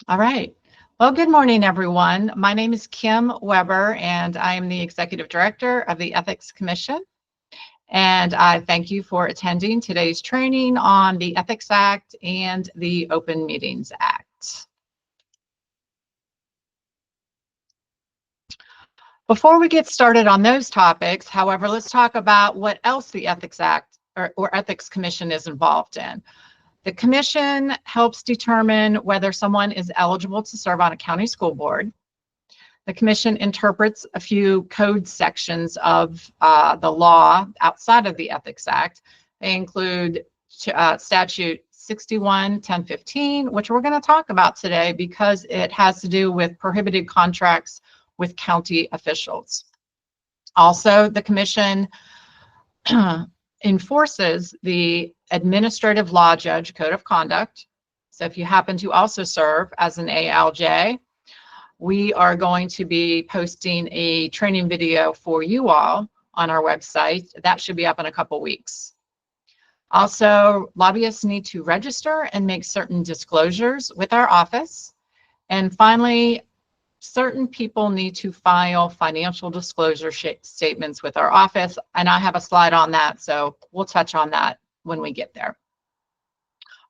All right. Well, good morning, everyone. My name is Kim Weber, and I am the Executive Director of the Ethics Commission. And I thank you for attending today's training on the Ethics Act and the Open Meetings Act. Before we get started on those topics, however, let's talk about what else the Ethics Act or Ethics Commission is involved in. The Commission helps determine whether someone is eligible to serve on a county school board. The Commission interprets a few code sections of the law outside of the Ethics Act. They include Statute 61-1015, which we're going to talk about today because it has to do with prohibited contracts with county officials. Also, the Commission enforces the Administrative Law Judge Code of Conduct. So if you happen to also serve as an ALJ, we are going to be posting a training video for you all on our website. That should be up in a couple weeks. Also, lobbyists need to register and make certain disclosures with our office. And finally, certain people need to file financial disclosure statements with our office. And I have a slide on that, so we'll touch on that when we get there.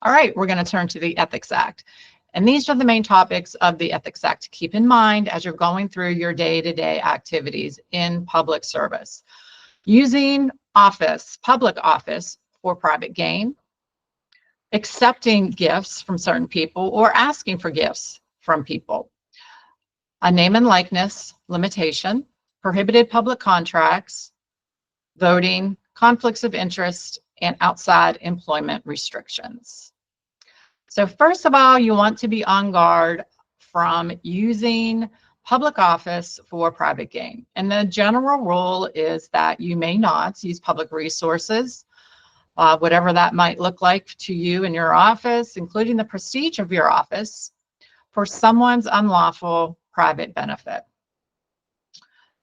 All right, we're going to turn to the Ethics Act. And these are the main topics of the Ethics Act to keep in mind as you're going through your day-to-day activities in public service. Using public office for private gain, accepting gifts from certain people or asking for gifts from people, a name and likeness limitation, prohibited public contracts, voting, conflicts of interest, and outside employment restrictions. So first of all, you want to be on guard from using public office for private gain. And the general rule is that you may not use public resources, whatever that might look like to you in your office, including the prestige of your office, for someone's unlawful private benefit.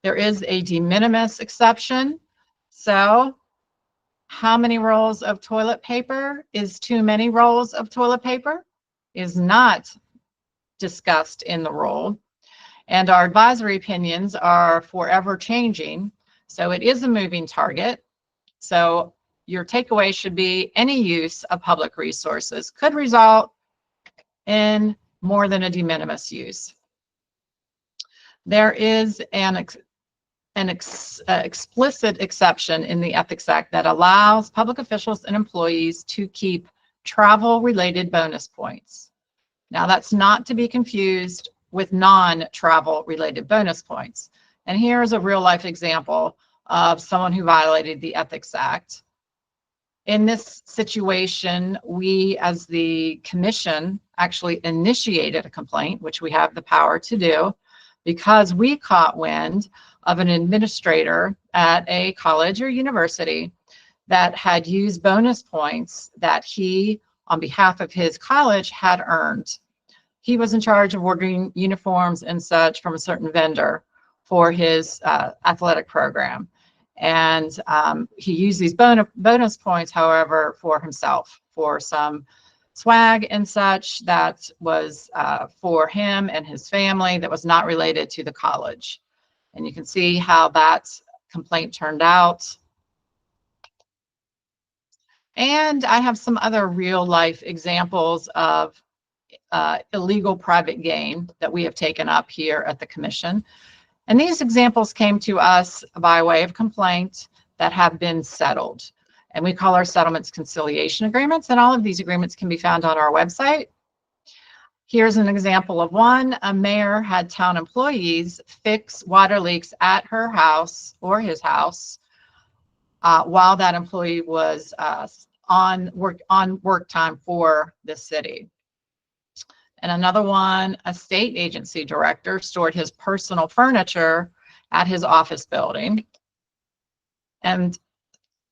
There is a de minimis exception. So how many rolls of toilet paper is too many rolls of toilet paper is not discussed in the rule. And our advisory opinions are forever changing. So it is a moving target. So your takeaway should be any use of public resources could result in more than a de minimis use. There is an explicit exception in the Ethics Act that allows public officials and employees to keep travel-related bonus points. Now, that's not to be confused with non-travel related bonus points. And here's a real-life example of someone who violated the Ethics Act. In this situation, we as the commission actually initiated a complaint, which we have the power to do, because we caught wind of an administrator at a college or university that had used bonus points that he, on behalf of his college, had earned. He was in charge of ordering uniforms and such from a certain vendor for his athletic program. And he used these bonus points, however, for himself, for some swag and such that was for him and his family that was not related to the college. And you can see how that complaint turned out. And I have some other real life examples of illegal private gain that we have taken up here at the commission. And these examples came to us by way of complaint that have been settled. And we call our settlements conciliation agreements. And all of these agreements can be found on our website. Here's an example of one. A mayor had town employees fix water leaks at her house or his house while that employee was on work time for the city. And another one, a state agency director stored his personal furniture at his office building. And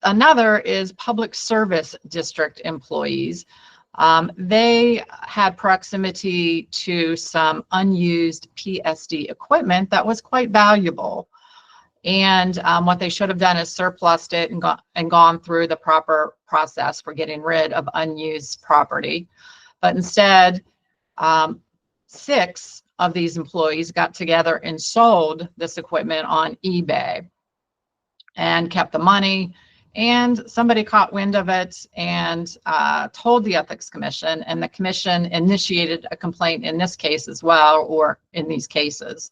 another is public service district employees. They had proximity to some unused PSD equipment that was quite valuable. And what they should have done is surplused it and gone through the proper process for getting rid of unused property. But instead, 6 of these employees got together and sold this equipment on eBay and kept the money. And somebody caught wind of it and told the Ethics Commission, and the commission initiated a complaint in this case as well, or in these cases.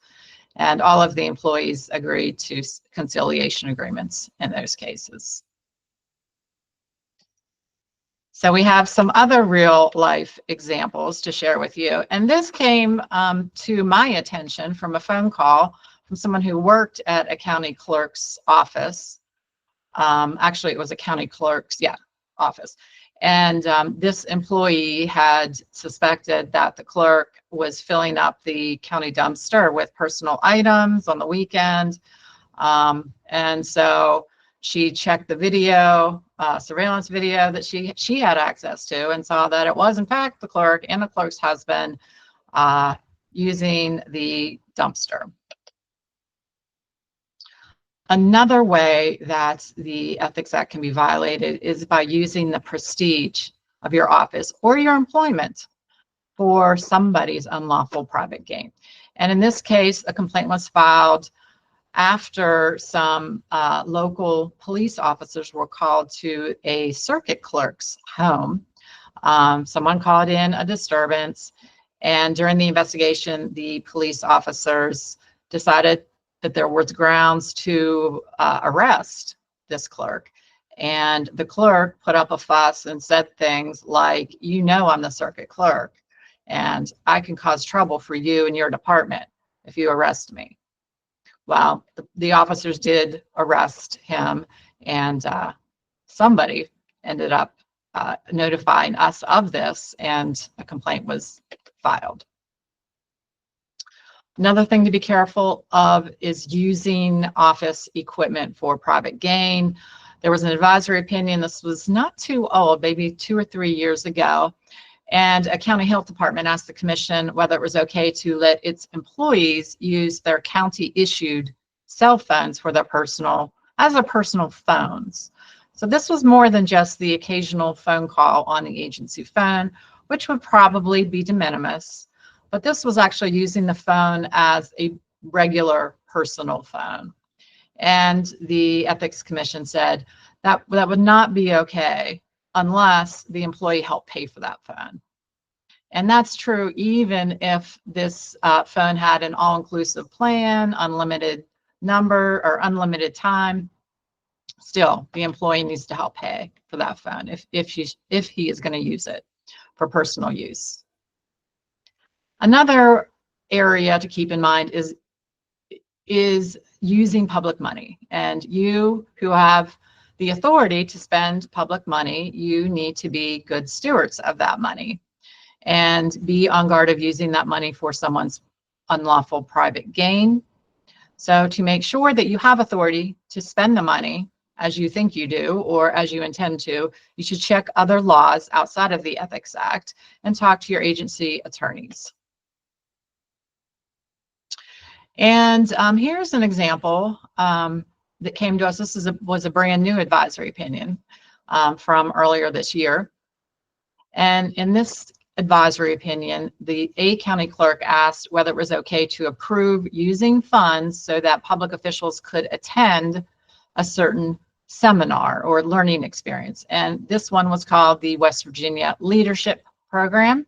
And all of the employees agreed to conciliation agreements in those cases. So we have some other real life examples to share with you. And this came to my attention from a phone call from someone who worked at a county clerk's office. Actually, it was a county clerk's, office. And this employee had suspected that the clerk was filling up the county dumpster with personal items on the weekend. And so she checked the video, surveillance video that she had access to, and saw that it was in fact the clerk and the clerk's husband using the dumpster. Another way that the Ethics Act can be violated is by using the prestige of your office or your employment for somebody's unlawful private gain. And in this case, a complaint was filed after some local police officers were called to a circuit clerk's home. Someone called in a disturbance, and during the investigation, the police officers decided that there was grounds to arrest this clerk. And the clerk put up a fuss and said things like, you know, I'm the circuit clerk, and I can cause trouble for you and your department if you arrest me. Well, the officers did arrest him, and somebody ended up notifying us of this, and a complaint was filed. Another thing to be careful of is using office equipment for private gain. There was an advisory opinion, this was not too old, maybe 2 or 3 years ago, and a county health department asked the commission whether it was okay to let its employees use their county-issued cell phones for their personal phones. So this was more than just the occasional phone call on the agency phone, which would probably be de minimis, but this was actually using the phone as a regular personal phone. And the Ethics Commission said that would not be okay unless the employee helped pay for that phone. And that's true even if this phone had an all-inclusive plan, unlimited number, or unlimited time. Still, the employee needs to help pay for that phone if he is going to use it for personal use. Another area to keep in mind is using public money. And you who have the authority to spend public money, you need to be good stewards of that money and be on guard of using that money for someone's unlawful private gain. So to make sure that you have authority to spend the money as you think you do or as you intend to, you should check other laws outside of the Ethics Act and talk to your agency attorneys. And here's an example that came to us. This was a brand new advisory opinion from earlier this year. And in this advisory opinion, the county clerk asked whether it was okay to approve using funds so that public officials could attend a certain seminar or learning experience. And this one was called the West Virginia Leadership Program.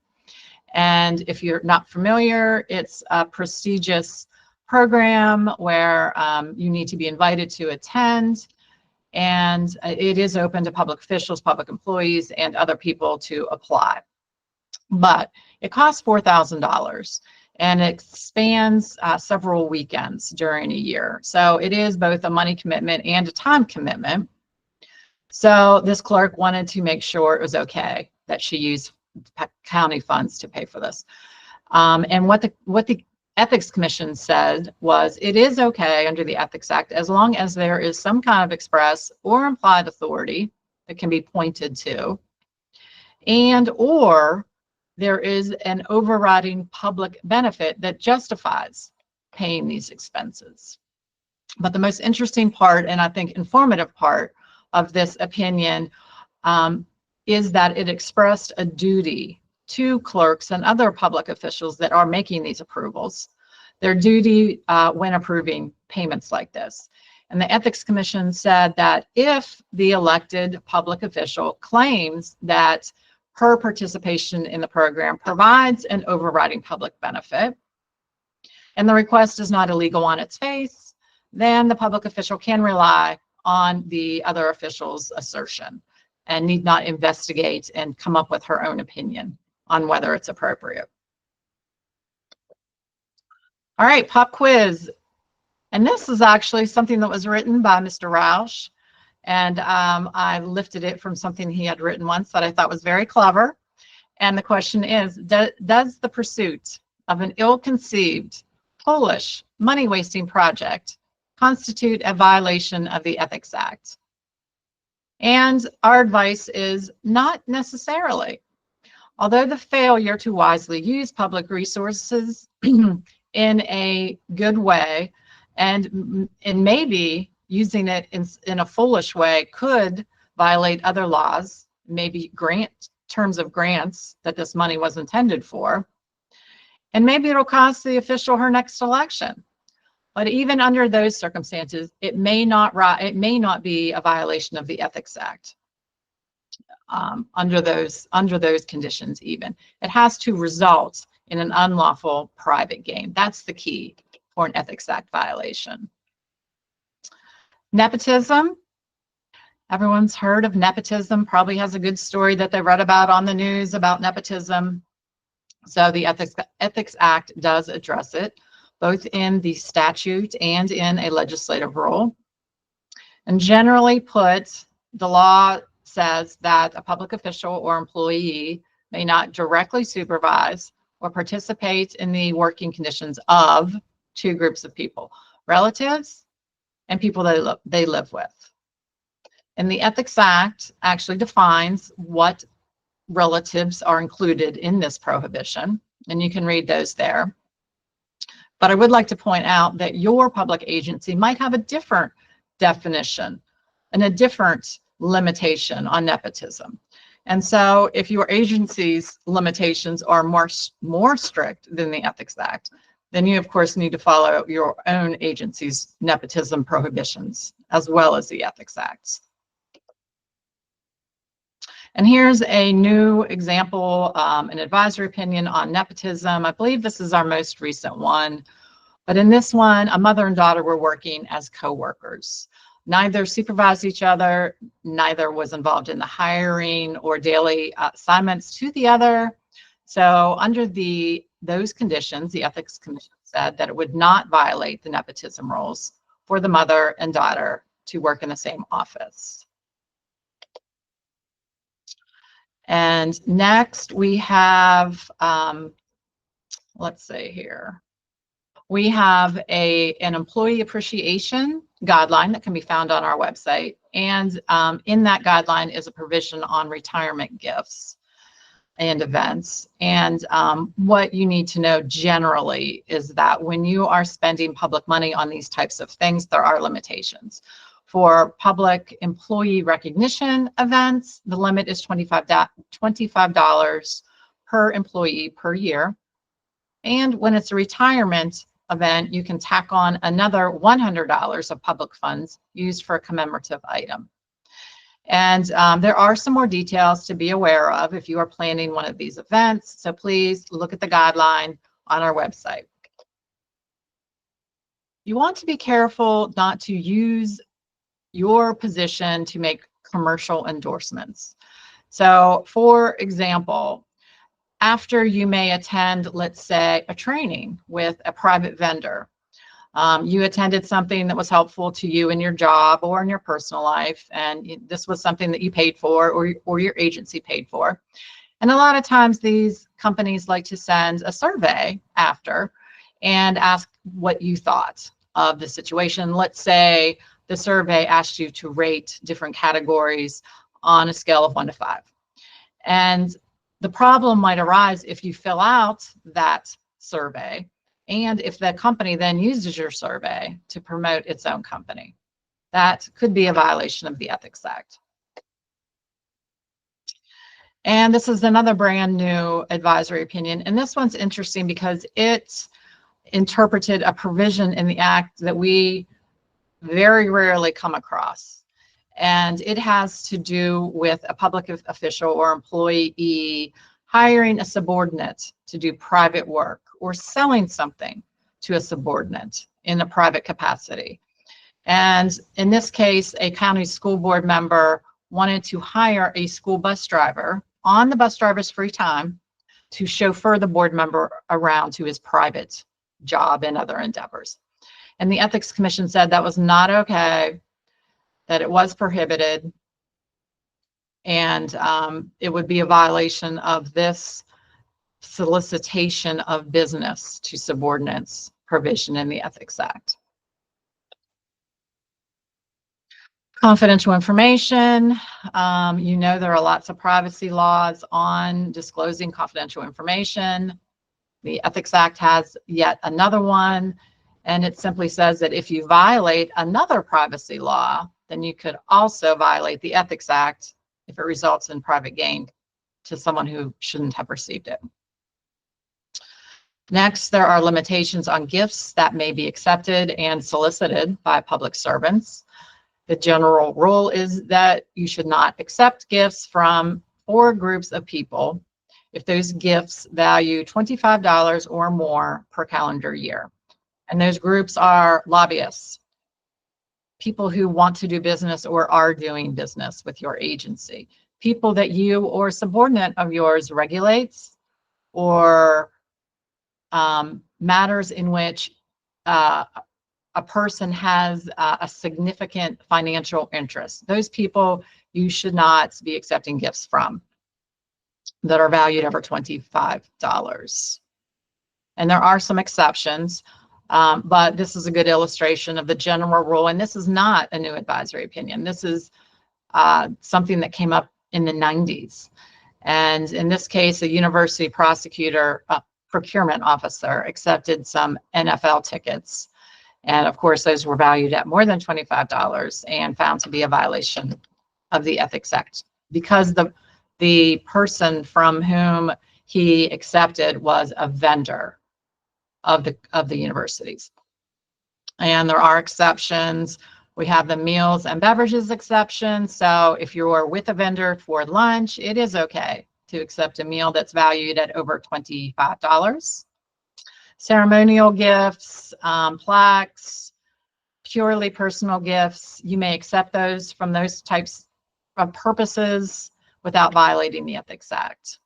And if you're not familiar, it's a prestigious program where you need to be invited to attend, and it is open to public officials, public employees, and other people to apply. But it costs $4,000, and it spans several weekends during a year. So it is both a money commitment and a time commitment. So this clerk wanted to make sure it was okay that she used county funds to pay for this. And what the Ethics Commission said was it is okay under the Ethics Act as long as there is some kind of express or implied authority that can be pointed to, and or there is an overriding public benefit that justifies paying these expenses. But the most interesting part, and I think informative part of this opinion, is that it expressed a duty to clerks and other public officials that are making these approvals their duty when approving payments like this. And the Ethics Commission said that if the elected public official claims that her participation in the program provides an overriding public benefit, and the request is not illegal on its face, then the public official can rely on the other official's assertion and need not investigate and come up with her own opinion on whether it's appropriate. All right, pop quiz. And this is actually something that was written by Mr. Roush. And I lifted it from something he had written once that I thought was very clever. And the question is, does the pursuit of an ill-conceived, foolish, money-wasting project constitute a violation of the Ethics Act? And our advice is not necessarily. Although the failure to wisely use public resources in a good way and maybe using it in a foolish way could violate other laws, maybe terms of grants that this money was intended for, and maybe it'll cost the official her next election. But even under those circumstances, it may not be a violation of the Ethics Act. Under those conditions, even it has to result in an unlawful private gain. That's the key for an Ethics Act violation. Nepotism. Everyone's heard of nepotism, probably has a good story that they read about on the news about nepotism. So the Ethics Act does address it, both in the statute and in a legislative rule. And generally put, the law says that a public official or employee may not directly supervise or participate in the working conditions of two groups of people, relatives and people they live with. And the Ethics Act actually defines what relatives are included in this prohibition, and you can read those there. But I would like to point out that your public agency might have a different definition and a different limitation on nepotism. And so if your agency's limitations are more strict than the Ethics Act, then you of course need to follow your own agency's nepotism prohibitions as well as the Ethics Acts. And here's a new example, an advisory opinion on nepotism. I believe this is our most recent one. But in this one, a mother and daughter were working as co-workers. Neither supervised each other, neither was involved in the hiring or daily assignments to the other. So under those conditions, the Ethics Commission said that it would not violate the nepotism rules for the mother and daughter to work in the same office. And next we have, let's see here. We have an employee appreciation guideline that can be found on our website. And in that guideline is a provision on retirement gifts and events. And what you need to know generally is that when you are spending public money on these types of things, there are limitations. For public employee recognition events, the limit is $25 per employee per year. And when it's a retirement event, you can tack on another $100 of public funds used for a commemorative item. And there are some more details to be aware of if you are planning one of these events. So please look at the guideline on our website. You want to be careful not to use your position to make commercial endorsements. So for example, after you may attend, let's say, a training with a private vendor, you attended something that was helpful to you in your job or in your personal life, and this was something that you paid for or your agency paid for. And a lot of times these companies like to send a survey after and ask what you thought of the situation. Let's say the survey asked you to rate different categories on a scale of 1 to 5. And the problem might arise if you fill out that survey and if the company then uses your survey to promote its own company. That could be a violation of the Ethics Act. And this is another brand new advisory opinion. And this one's interesting because it interpreted a provision in the Act that we very rarely come across. And it has to do with a public official or employee hiring a subordinate to do private work or selling something to a subordinate in a private capacity. And in this case, a county school board member wanted to hire a school bus driver on the bus driver's free time to chauffeur the board member around to his private job and other endeavors. And the Ethics Commission said that was not okay, that it was prohibited, and it would be a violation of this solicitation of business to subordinates provision in the Ethics Act. Confidential information. You know, there are lots of privacy laws on disclosing confidential information. The Ethics Act has yet another one, and it simply says that if you violate another privacy law, then you could also violate the Ethics Act if it results in private gain to someone who shouldn't have received it. Next, there are limitations on gifts that may be accepted and solicited by public servants. The general rule is that you should not accept gifts from 4 groups of people if those gifts value $25 or more per calendar year. And those groups are lobbyists, people who want to do business or are doing business with your agency, people that you or subordinate of yours regulates, or matters in which a person has a significant financial interest. Those people you should not be accepting gifts from that are valued over $25. And there are some exceptions, but this is a good illustration of the general rule. And this is not a new advisory opinion. This is something that came up in the 90s. And in this case, a university prosecutor, procurement officer, accepted some NFL tickets. And of course, those were valued at more than $25 and found to be a violation of the Ethics Act because the person from whom he accepted was a vendor of the universities. And there are exceptions. We have the meals and beverages exception. So if you're with a vendor for lunch, it is okay to accept a meal that's valued at over $25. Ceremonial gifts, plaques, purely personal gifts, you may accept those from those types of purposes without violating the Ethics Act.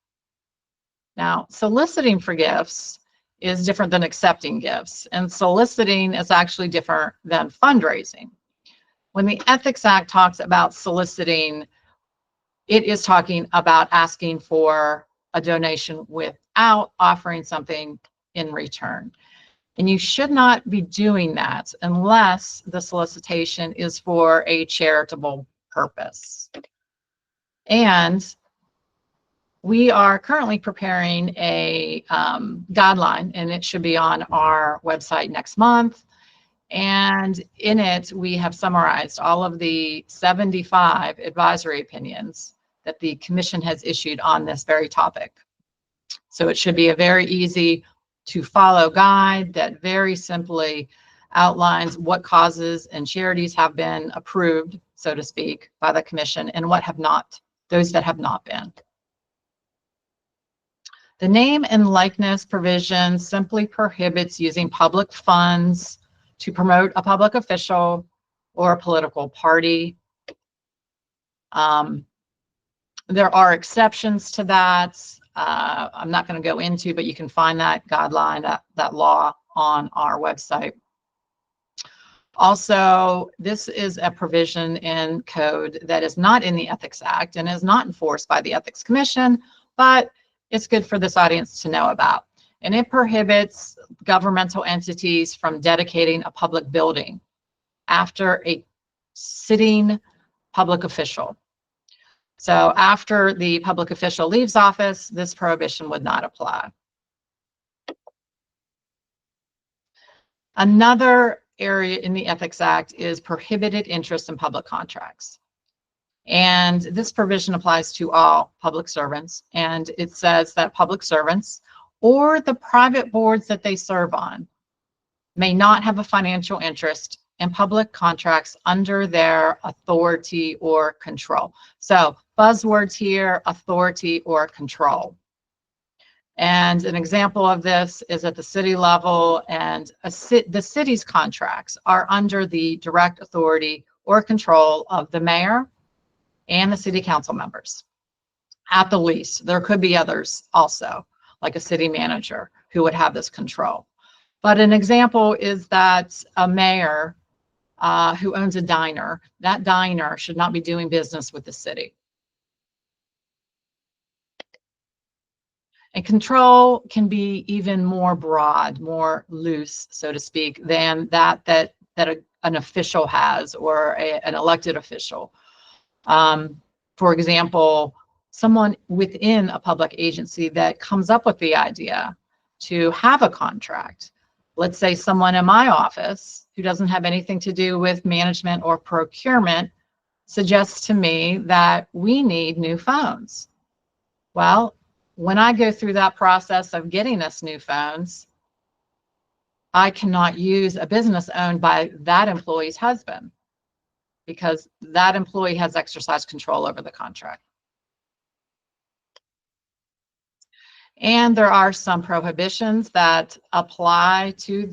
Now, soliciting for gifts is different than accepting gifts, and soliciting is actually different than fundraising. When the Ethics Act talks about soliciting, it is talking about asking for a donation without offering something in return. And you should not be doing that unless the solicitation is for a charitable purpose. And we are currently preparing a guideline, and it should be on our website next month. And in it, we have summarized all of the 75 advisory opinions that the Commission has issued on this very topic. So it should be a very easy to follow guide that very simply outlines what causes and charities have been approved, so to speak, by the Commission and what have not, those that have not been. The name and likeness provision simply prohibits using public funds to promote a public official or a political party. There are exceptions to that. I'm not going to go into, but you can find that guideline, that law on our website. Also, this is a provision in code that is not in the Ethics Act and is not enforced by the Ethics Commission, but it's good for this audience to know about. And it prohibits governmental entities from dedicating a public building after a sitting public official. So after the public official leaves office, this prohibition would not apply. Another area in the Ethics Act is prohibited interest in public contracts. And this provision applies to all public servants. And it says that public servants or the private boards that they serve on may not have a financial interest in public contracts under their authority or control. So buzzwords here: authority or control. And an example of this is at the city level, and the city's contracts are under the direct authority or control of the mayor and the city council members. At the least, there could be others also, like a city manager who would have this control. But an example is that a mayor who owns a diner, that diner should not be doing business with the city. And control can be even more broad, more loose, so to speak, than that an official has, or an elected official. For example, someone within a public agency that comes up with the idea to have a contract. Let's say someone in my office who doesn't have anything to do with management or procurement suggests to me that we need new phones. Well, when I go through that process of getting us new phones, I cannot use a business owned by that employee's husband, because that employee has exercised control over the contract. And there are some prohibitions that apply to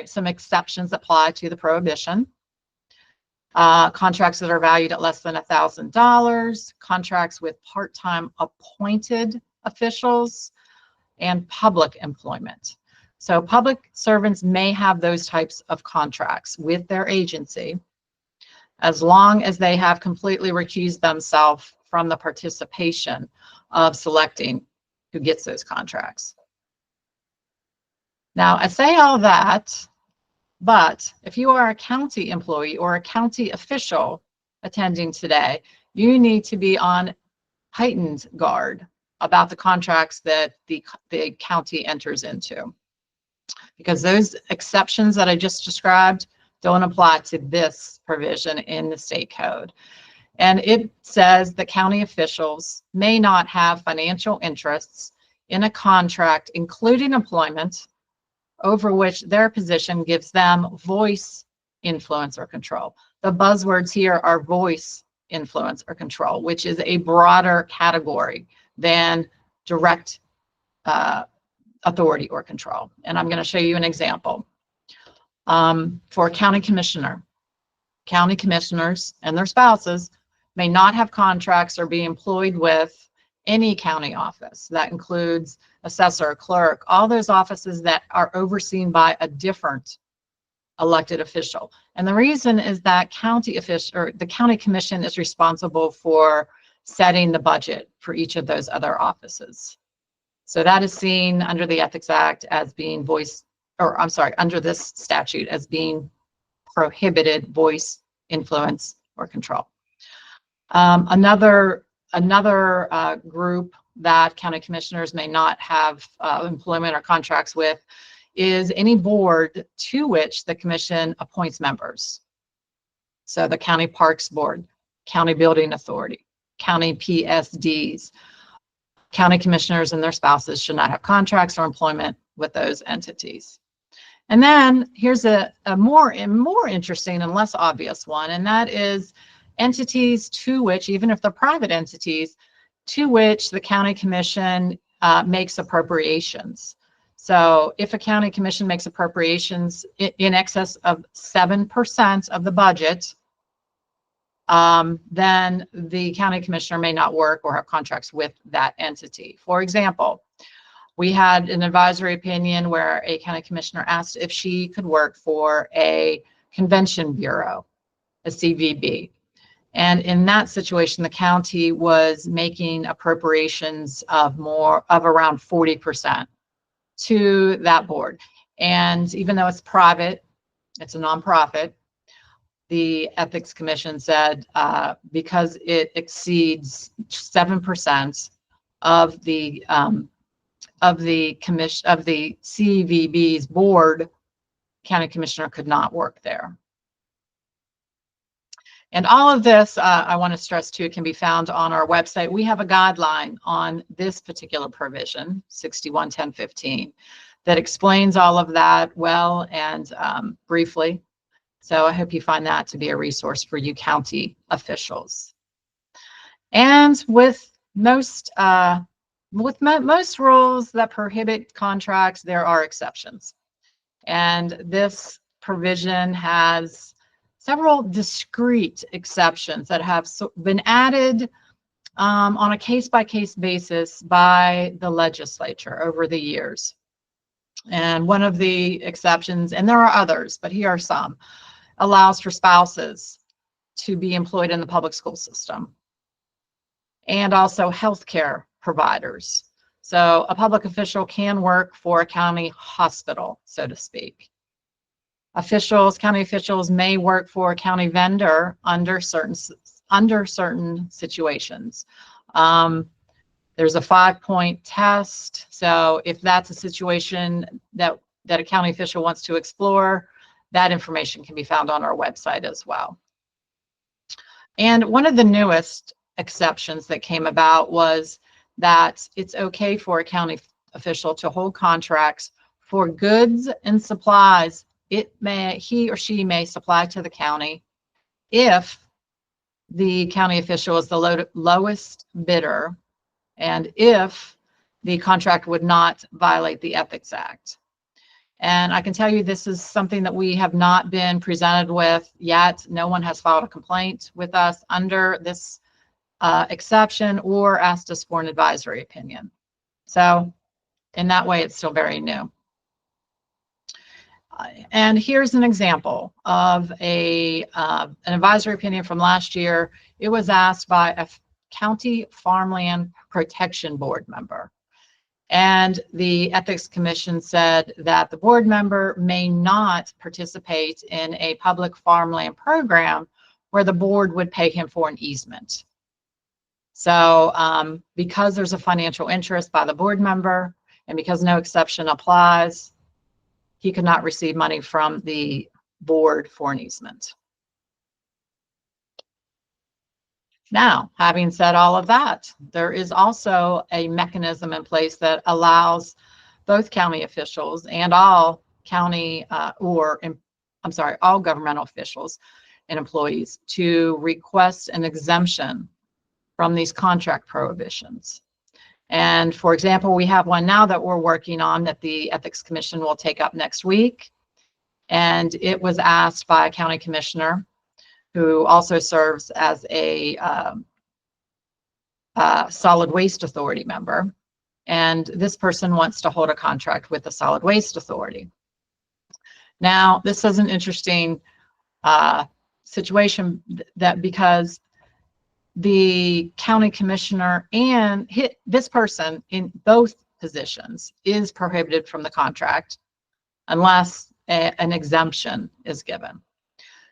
some exceptions that apply to the prohibition. Contracts that are valued at less than $1,000, contracts with part-time appointed officials, and public employment. So public servants may have those types of contracts with their agency as long as they have completely recused themselves from the participation of selecting who gets those contracts. Now, I say all that, but if you are a county employee or a county official attending today, you need to be on heightened guard about the contracts that the county enters into, because those exceptions that I just described don't apply to this provision in the state code. And it says that county officials may not have financial interests in a contract, including employment, over which their position gives them voice, influence, or control. The buzzwords here are voice, influence, or control, which is a broader category than direct authority or control. And I'm going to show you an example. For a county commissioner, county commissioners and their spouses may not have contracts or be employed with any county office. That includes assessor, clerk, all those offices that are overseen by a different elected official. And the reason is that the county commission is responsible for setting the budget for each of those other offices. So that is seen under the Ethics Act as being under this statute as being prohibited voice, influence, or control. Another group that county commissioners may not have employment or contracts with is any board to which the commission appoints members. So the County Parks Board, County Building Authority, county PSDs. County commissioners and their spouses should not have contracts or employment with those entities. And then here's a more interesting and less obvious one, and that is entities to which, even if they're private entities, to which the county commission makes appropriations. So if a county commission makes appropriations in excess of 7% of the budget, then the county commissioner may not work or have contracts with that entity. For example, we had an advisory opinion where a county commissioner asked if she could work for a convention bureau, a CVB. And in that situation, the county was making appropriations of around 40% to that board. And even though it's private, it's a nonprofit, the Ethics Commission said because it exceeds 7% of the CVB's board, county commissioner could not work there. And all of this, I want to stress too, can be found on our website. We have a guideline on this particular provision, 61.10.15, that explains all of that well and briefly. So I hope you find that to be a resource for you county officials. And with most rules that prohibit contracts, there are exceptions. And this provision has several discrete exceptions that have been added on a case-by-case basis by the legislature over the years. And one of the exceptions, and there are others, but here are some, allows for spouses to be employed in the public school system, and also healthcare providers. So a public official can work for a county hospital, so to speak. County officials may work for a county vendor under certain situations. There's a 5-point test. So if that's a situation that a county official wants to explore, that information can be found on our website as well. And one of the newest exceptions that came about was that it's okay for a county official to hold contracts for goods and supplies he or she may supply to the county if the county official is the lowest bidder and if the contract would not violate the Ethics Act. And I can tell you this is something that we have not been presented with yet. No one has filed a complaint with us under this exception or asked us for an advisory opinion. So in that way, it's still very new. And here's an example of an advisory opinion from last year. It was asked by a County Farmland Protection Board member. And the Ethics Commission said that the board member may not participate in a public farmland program where the board would pay him for an easement. So because there's a financial interest by the board member and because no exception applies, he could not receive money from the board for an easement. Now, having said all of that, there is also a mechanism in place that allows both county officials and all all governmental officials and employees to request an exemption from these contract prohibitions. And for example, we have one now that we're working on that the Ethics Commission will take up next week. And it was asked by a county commissioner who also serves as a solid waste authority member. And this person wants to hold a contract with the solid waste authority. Now, this is an interesting situation that because the county commissioner and this person in both positions is prohibited from the contract unless an exemption is given.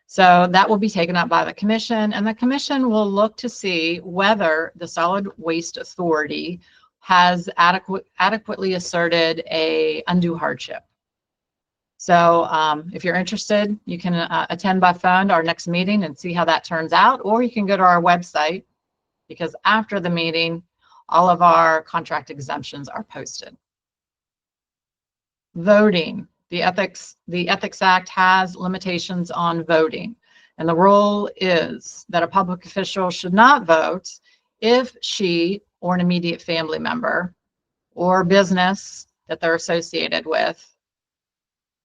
So that will be taken up by the commission, and the commission will look to see whether the solid waste authority has adequately asserted a undue hardship. So if you're interested, you can attend by phone to our next meeting and see how that turns out, or you can go to our website because after the meeting, all of our contract exemptions are posted. Voting. The Ethics Act has limitations on voting, and the rule is that a public official should not vote if she or an immediate family member or business that they're associated with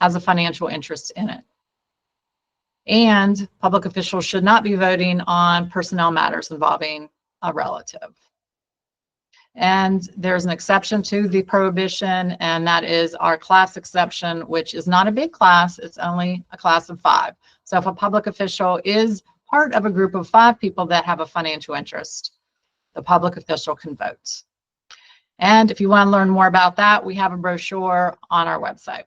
has a financial interest in it. And public officials should not be voting on personnel matters involving a relative. And there's an exception to the prohibition, and that is our class exception, which is not a big class. It's only a class of 5. So if a public official is part of a group of 5 people that have a financial interest, the public official can vote. And if you want to learn more about that, we have a brochure on our website.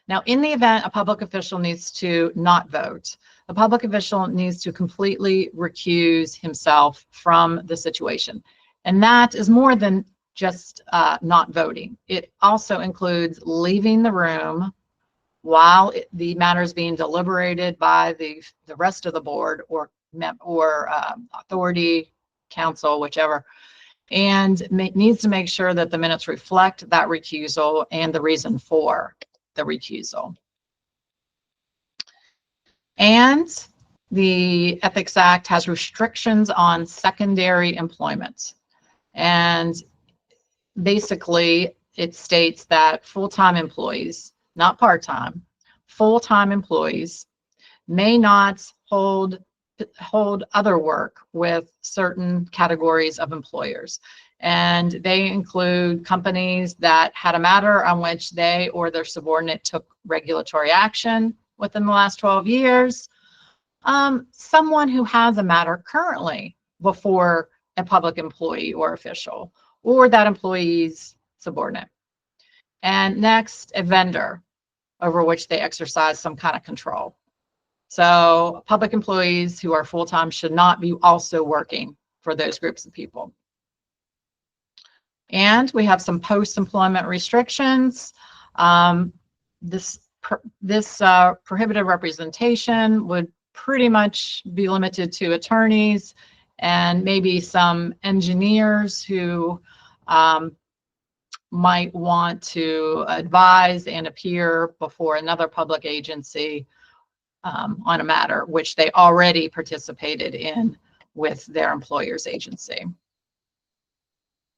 Now, in the event a public official needs to not vote, the public official needs to completely recuse himself from the situation. And that is more than just not voting. It also includes leaving the room while the matter is being deliberated by the rest of the board or authority, council, whichever, and needs to make sure that the minutes reflect that recusal and the reason for the recusal. And the Ethics Act has restrictions on secondary employment. And basically, it states that full-time employees, not part-time, full-time employees may not hold other work with certain categories of employers. And they include companies that had a matter on which they or their subordinate took regulatory action within the last 12 years, someone who has a matter currently before a public employee or official, or that employee's subordinate. And next, a vendor over which they exercise some kind of control. So public employees who are full-time should not be also working for those groups of people. And we have some post-employment restrictions. This prohibited representation would pretty much be limited to attorneys and maybe some engineers who might want to advise and appear before another public agency on a matter which they already participated in with their employer's agency.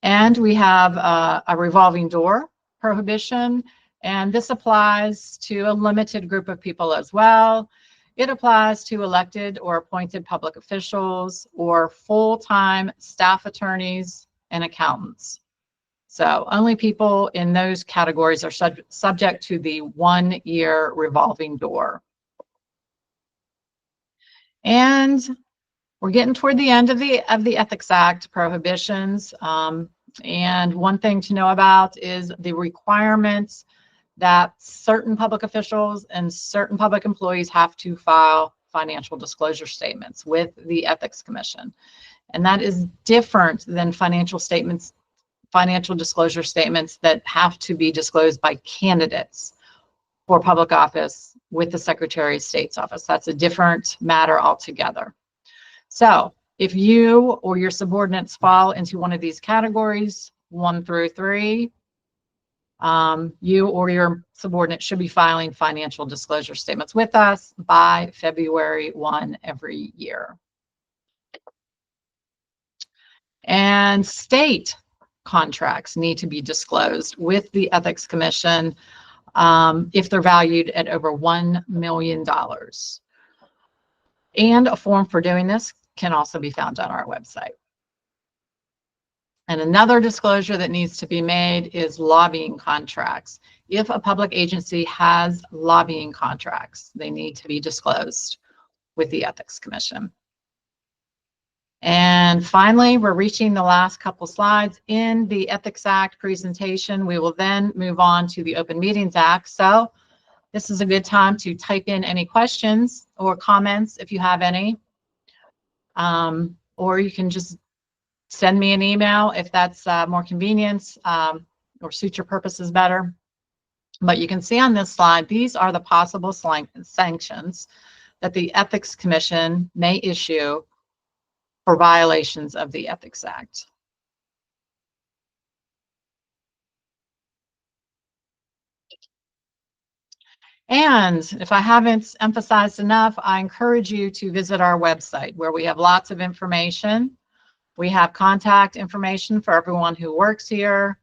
And we have a revolving door prohibition, and this applies to a limited group of people as well. It applies to elected or appointed public officials or full-time staff attorneys and accountants. So only people in those categories are subject to the 1-year revolving door. And we're getting toward the end of the Ethics Act prohibitions. And one thing to know about is the requirements that certain public officials and certain public employees have to file financial disclosure statements with the Ethics Commission. And that is different than financial disclosure statements that have to be disclosed by candidates for public office with the Secretary of State's office. That's a different matter altogether. So if you or your subordinates fall into one of these categories, 1 through 3, you or your subordinate should be filing financial disclosure statements with us by February 1 every year. And state contracts need to be disclosed with the Ethics Commission if they're valued at over $1 million. And a form for doing this can also be found on our website. And another disclosure that needs to be made is lobbying contracts. If a public agency has lobbying contracts, they need to be disclosed with the Ethics Commission. And finally, we're reaching the last couple slides in the Ethics Act presentation. We will then move on to the Open Meetings Act. So this is a good time to type in any questions or comments if you have any. Or you can just send me an email if that's more convenient or suit your purposes better. But you can see on this slide, these are the possible sanctions that the Ethics Commission may issue for violations of the Ethics Act. And if I haven't emphasized enough, I encourage you to visit our website where we have lots of information. We have contact information for everyone who works here.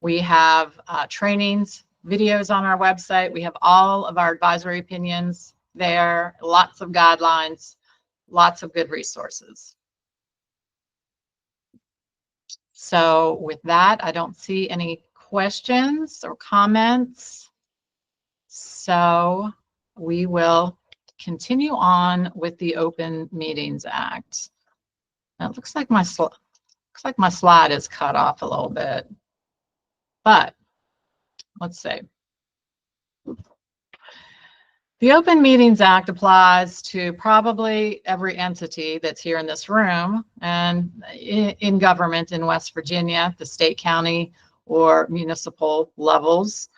We have trainings, videos on our website. We have all of our advisory opinions there, lots of guidelines, lots of good resources. So with that, I don't see any questions or comments. So we will continue on with the Open Meetings Act. Now, it looks like my slide is cut off a little bit, but let's see. The Open Meetings Act applies to probably every entity that's here in this room and in government in West Virginia, the state, county, or municipal levels.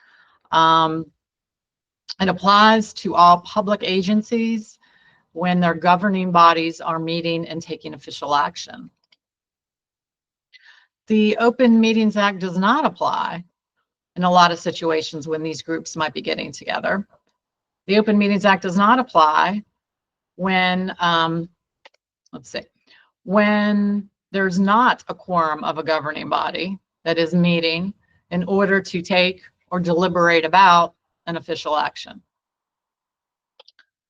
It applies to all public agencies when their governing bodies are meeting and taking official action. The Open Meetings Act does not apply in a lot of situations when these groups might be getting together. The Open Meetings Act does not apply when, when there's not a quorum of a governing body that is meeting in order to take or deliberate about an official action.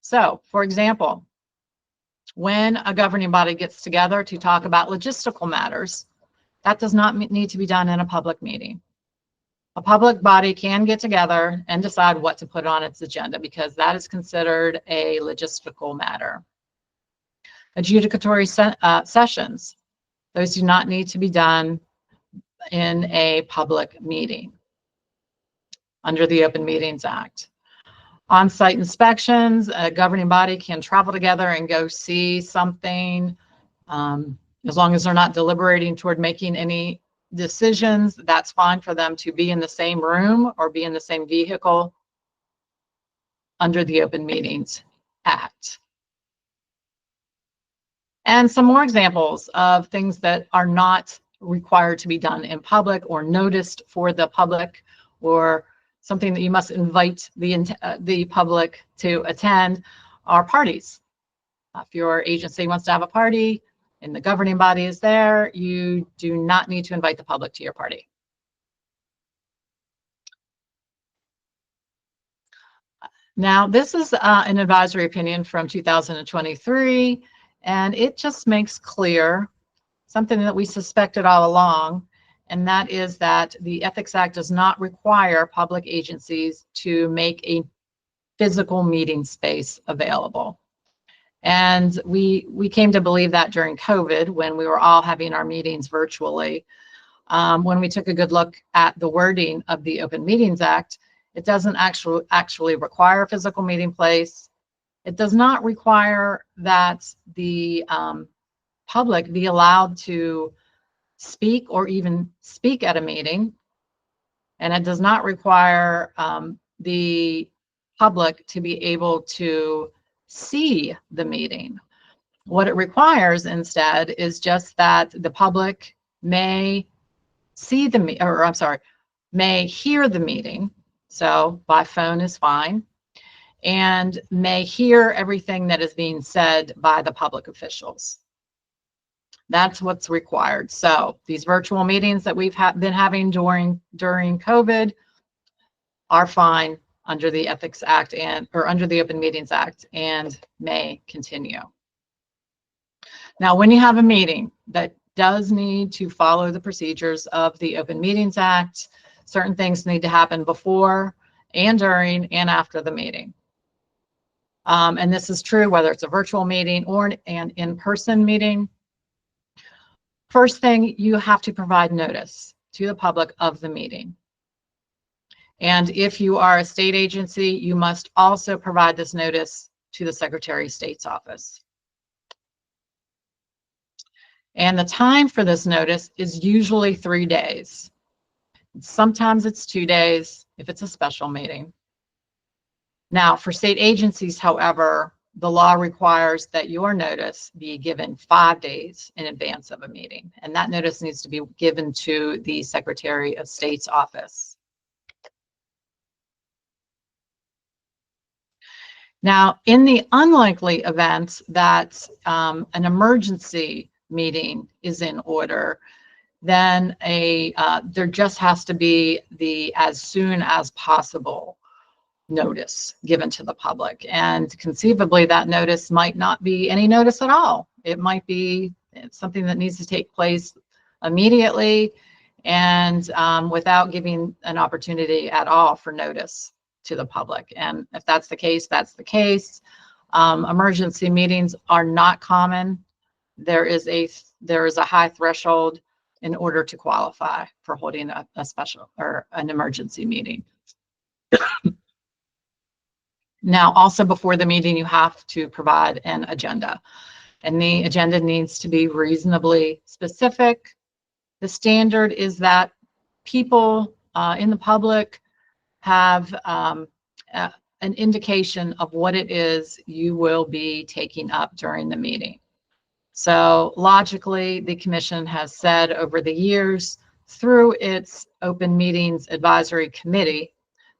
So, for example, when a governing body gets together to talk about logistical matters, that does not need to be done in a public meeting. A public body can get together and decide what to put on its agenda because that is considered a logistical matter. Adjudicatory sessions, those do not need to be done in a public meeting under the Open Meetings Act. On-site inspections, a governing body can travel together and go see something. As long as they're not deliberating toward making any decisions, that's fine for them to be in the same room or be in the same vehicle under the Open Meetings Act. And some more examples of things that are not required to be done in public or noticed for the public, or something that you must invite the public to attend, are parties. If your agency wants to have a party and the governing body is there, you do not need to invite the public to your party. Now, this is an advisory opinion from 2023, and it just makes clear something that we suspected all along, and that is that the Ethics Act does not require public agencies to make a physical meeting space available. And we came to believe that during COVID, when we were all having our meetings virtually. When we took a good look at the wording of the Open Meetings Act, it doesn't actually require a physical meeting place. It does not require that the public be allowed to speak or even speak at a meeting. And it does not require the public to be able to see the meeting. What it requires instead is just that the public may see the may hear the meeting. So by phone is fine, and may hear everything that is being said by the public officials. That's what's required. So these virtual meetings that we've been having during COVID are fine under the Ethics Act or under the Open Meetings Act, and may continue. Now, when you have a meeting that does need to follow the procedures of the Open Meetings Act, certain things need to happen before and during and after the meeting. And this is true whether it's a virtual meeting or an in-person meeting. First thing, you have to provide notice to the public of the meeting. And if you are a state agency, you must also provide this notice to the Secretary of State's office. And the time for this notice is usually 3 days. Sometimes it's 2 days if it's a special meeting. Now, for state agencies, however, the law requires that your notice be given 5 days in advance of a meeting, and that notice needs to be given to the Secretary of State's office. Now, in the unlikely event that an emergency meeting is in order, then there just has to be the as soon as possible notice given to the public. And conceivably, that notice might not be any notice at all. It might be something that needs to take place immediately and without giving an opportunity at all for notice to the public. And if that's the case, that's the case. Emergency meetings are not common. There is a high threshold in order to qualify for holding a special or an emergency meeting. Now, also before the meeting, you have to provide an agenda, and the agenda needs to be reasonably specific. The standard is that people in the public have an indication of what it is you will be taking up during the meeting. So logically, the commission has said over the years through its Open Meetings Advisory Committee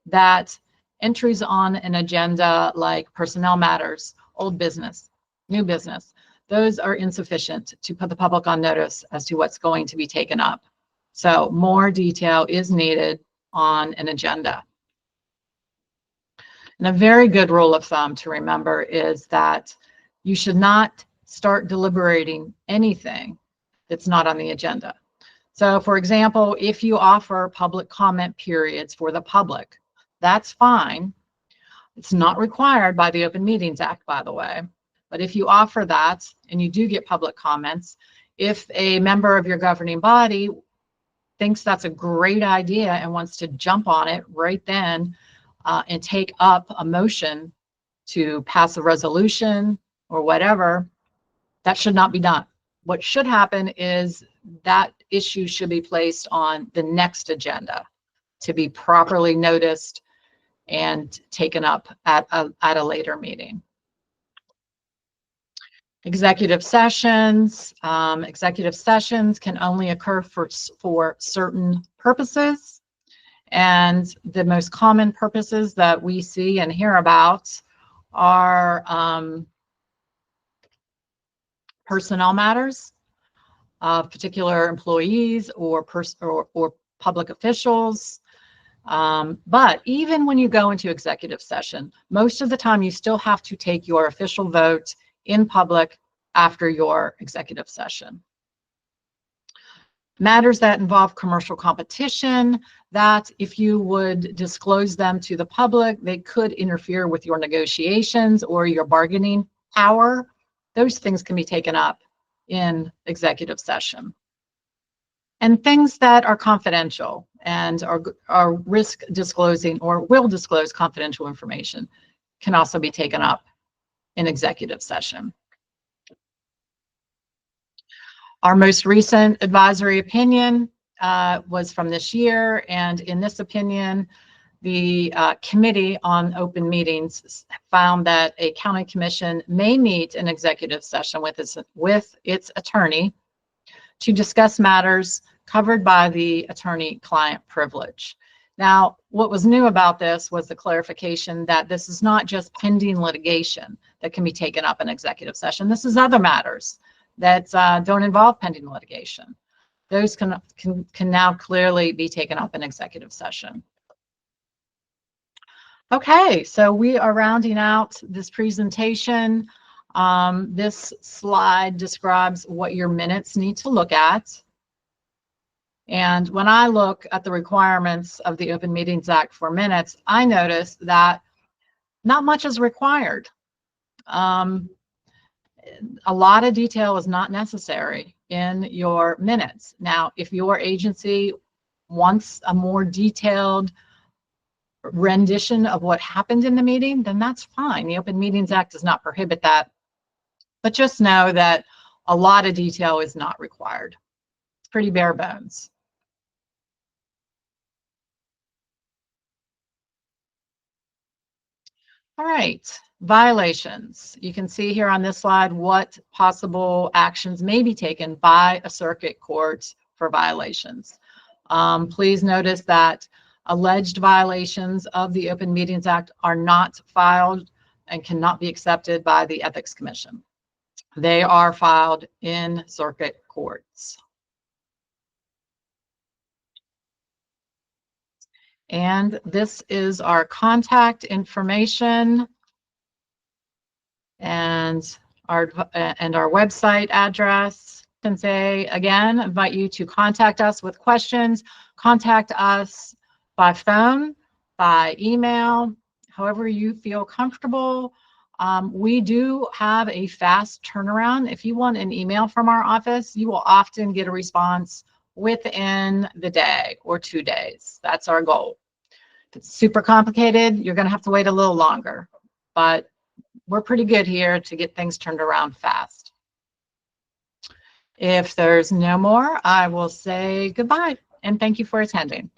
that entries on an agenda like personnel matters, old business, new business, those are insufficient to put the public on notice as to what's going to be taken up. So more detail is needed on an agenda. And a very good rule of thumb to remember is that you should not start deliberating anything that's not on the agenda. So for example, if you offer public comment periods for the public, that's fine. It's not required by the Open Meetings Act, by the way. But if you offer that and you do get public comments, if a member of your governing body thinks that's a great idea and wants to jump on it right then and take up a motion to pass a resolution or whatever, that should not be done. What should happen is that issue should be placed on the next agenda to be properly noticed and taken up at a later meeting. Executive sessions. Executive sessions can only occur for certain purposes. And the most common purposes that we see and hear about are personnel matters of particular employees or public officials. But even when you go into executive session, most of the time you still have to take your official vote in public after your executive session. Matters that involve commercial competition, that if you would disclose them to the public, they could interfere with your negotiations or your bargaining power. Those things can be taken up in executive session. And things that are confidential and are risk disclosing or will disclose confidential information can also be taken up in executive session. Our most recent advisory opinion was from this year, and in this opinion, the Committee on Open Meetings found that a county commission may meet an executive session with its attorney to discuss matters covered by the attorney-client privilege. Now, what was new about this was the clarification that this is not just pending litigation that can be taken up in executive session. This is other matters that don't involve pending litigation. Those can now clearly be taken up in executive session. Okay, so we are rounding out this presentation. This slide describes what your minutes need to look at. And when I look at the requirements of the Open Meetings Act for minutes, I notice that not much is required. A lot of detail is not necessary in your minutes. Now, if your agency wants a more detailed rendition of what happened in the meeting, then that's fine. The Open Meetings Act does not prohibit that. But just know that a lot of detail is not required. It's pretty bare bones. All right, violations. You can see here on this slide what possible actions may be taken by a circuit court for violations. Please notice that alleged violations of the Open Meetings Act are not filed and cannot be accepted by the Ethics Commission. They are filed in circuit courts. And this is our contact information and our website address. And say again, invite you to contact us with questions. Contact us by phone, by email, however you feel comfortable. We do have a fast turnaround. If you want an email from our office, you will often get a response within the day or 2 days. That's our goal. If it's super complicated, you're going to have to wait a little longer, but we're pretty good here to get things turned around fast. If there's no more, I will say goodbye and thank you for attending.